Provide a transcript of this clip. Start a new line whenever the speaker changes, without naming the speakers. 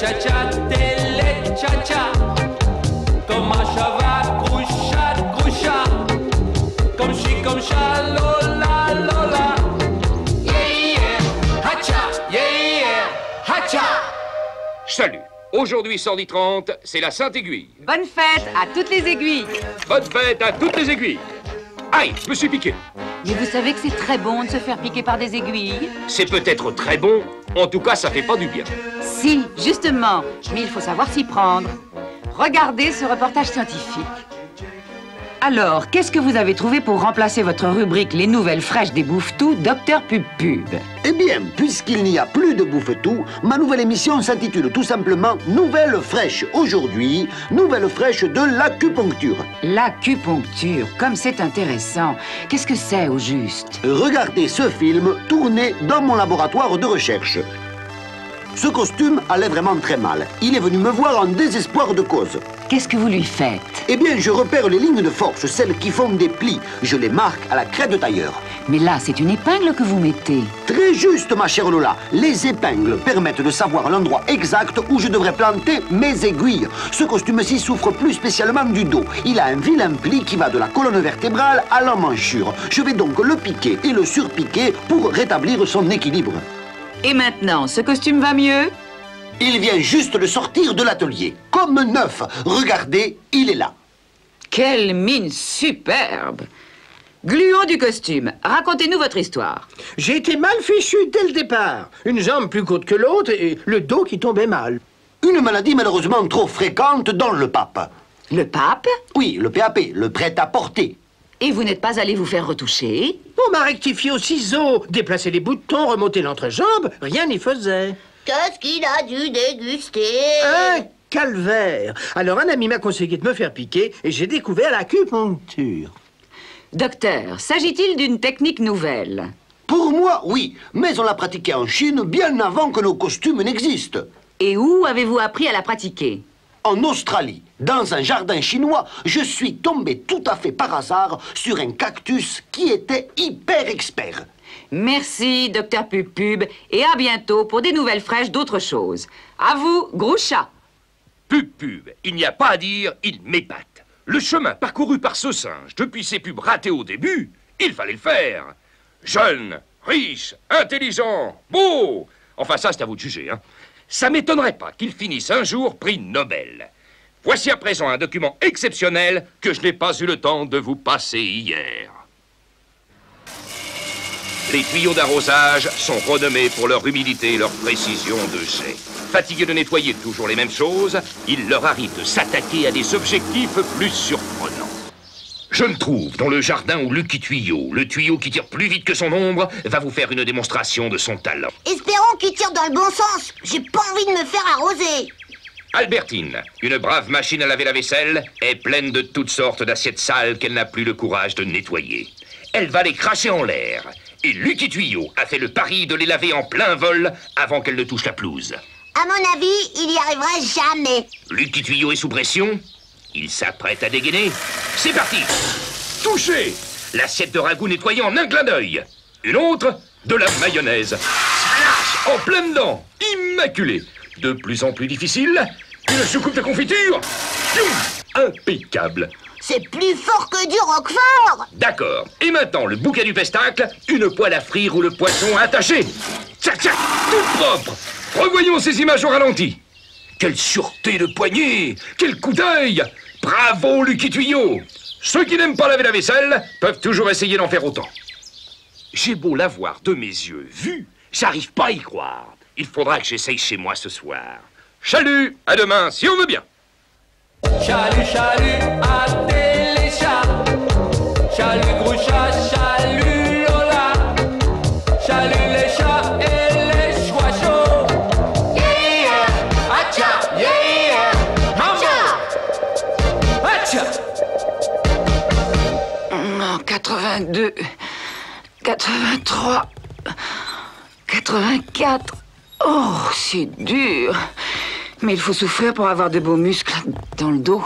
cha-cha, télé-cha-cha. Comme un cheval, groucha, groucha. Comme chi, comme cha, lola, lola. Yeah, yeah, hacha, yeah, yeah, hacha.
Salut. Aujourd'hui, 110-30, c'est la Sainte-Aiguille.
Bonne fête à toutes les aiguilles.
Bonne fête à toutes les aiguilles. Aïe, je me suis piqué.
Mais vous savez que c'est très bon de se faire piquer par des aiguilles?
C'est peut-être très bon, en tout cas, ça fait pas du bien.
Si, justement, mais il faut savoir s'y prendre. Regardez ce reportage scientifique. Alors, qu'est-ce que vous avez trouvé pour remplacer votre rubrique Les Nouvelles Fraîches des Bouffetous, Docteur Pub Pub?
Eh bien, puisqu'il n'y a plus de Bouffetous, ma nouvelle émission s'intitule tout simplement Nouvelles Fraîches. Aujourd'hui, Nouvelles Fraîches de l'acupuncture.
L'acupuncture, comme c'est intéressant. Qu'est-ce que c'est au juste?
Regardez ce film tourné dans mon laboratoire de recherche. Ce costume allait vraiment très mal. Il est venu me voir en désespoir de cause.
Qu'est-ce que vous lui faites?
Eh bien, je repère les lignes de force, celles qui font des plis. Je les marque à la craie de tailleur.
Mais là, c'est une épingle que vous mettez.
Très juste, ma chère Lola. Les épingles permettent de savoir l'endroit exact où je devrais planter mes aiguilles. Ce costume-ci souffre plus spécialement du dos. Il a un vilain pli qui va de la colonne vertébrale à l'emmanchure. Je vais donc le piquer et le surpiquer pour rétablir son équilibre.
Et maintenant, ce costume va mieux?
Il vient juste de sortir de l'atelier, comme neuf. Regardez, il est là.
Quelle mine superbe! Gluon du costume, racontez-nous votre histoire.
J'ai été mal fichu dès le départ. Une jambe plus courte que l'autre et le dos qui tombait mal.
Une maladie malheureusement trop fréquente dans le pape.
Le pape?
Oui, le PAP, le prêt-à-porter.
Et vous n'êtes pas allé vous faire retoucher?
On m'a rectifié au ciseau, déplacé les boutons, remonté l'entrejambe, rien n'y faisait.
Qu'est-ce qu'il a dû déguster?
Un calvaire. Alors un ami m'a conseillé de me faire piquer et j'ai découvert l'acupuncture.
Docteur, s'agit-il d'une technique nouvelle?
Pour moi, oui, mais on l'a pratiquée en Chine bien avant que nos costumes n'existent.
Et où avez-vous appris à la pratiquer?
En Australie, dans un jardin chinois, je suis tombé tout à fait par hasard sur un cactus qui était hyper expert.
Merci, Docteur Pub Pub, et à bientôt pour des nouvelles fraîches d'autres choses. À vous, Groucha.
Pub Pub, il n'y a pas à dire, il m'épate. Le chemin parcouru par ce singe depuis ses pubs ratées au début, il fallait le faire. Jeune, riche, intelligent, beau. Enfin, ça, c'est à vous de juger, hein. Ça m'étonnerait pas qu'il finisse un jour prix Nobel. Voici à présent un document exceptionnel que je n'ai pas eu le temps de vous passer hier. Les tuyaux d'arrosage sont renommés pour leur humidité et leur précision de jet. Fatigués de nettoyer toujours les mêmes choses, il leur arrive de s'attaquer à des objectifs plus surprenants. Je me trouve dans le jardin où Lucky Tuyau, le tuyau qui tire plus vite que son ombre, va vous faire une démonstration de son talent.
Espérons qu'il tire dans le bon sens. J'ai pas envie de me faire arroser.
Albertine, une brave machine à laver la vaisselle, est pleine de toutes sortes d'assiettes sales qu'elle n'a plus le courage de nettoyer. Elle va les cracher en l'air. Et Lucky Tuyau a fait le pari de les laver en plein vol avant qu'elle ne touche la pelouse.
À mon avis, il y arrivera jamais.
Lucky Tuyau est sous pression. Il s'apprête à dégainer. C'est parti. Touché. L'assiette de ragoût nettoyée en un clin d'œil. Une autre, de la mayonnaise. Slash, en plein dedans. Immaculé. De plus en plus difficile. Une soucoupe de confiture. Pioum, impeccable.
C'est plus fort que du roquefort.
D'accord. Et maintenant, le bouquet du pestacle, une poêle à frire ou le poisson attaché. Tchac, tchac, tout propre. Revoyons ces images au ralenti. Quelle sûreté de poignée. Quel coup d'œil. Bravo, Lucky Tuyau. Ceux qui n'aiment pas laver la vaisselle peuvent toujours essayer d'en faire autant. J'ai beau l'avoir de mes yeux vu, j'arrive pas à y croire. Il faudra que j'essaye chez moi ce soir. Chalut, à demain, si on veut bien.
Chalut, chalut, à téléchat. Chalut, Groucha, chalut, Lola. Chalut les chats et les choix chauds. Yeah, hacha, yeah, hacha, hacha.
82, 83, 84. Oh, c'est dur. Mais il faut souffrir pour avoir de beaux muscles dans le dos.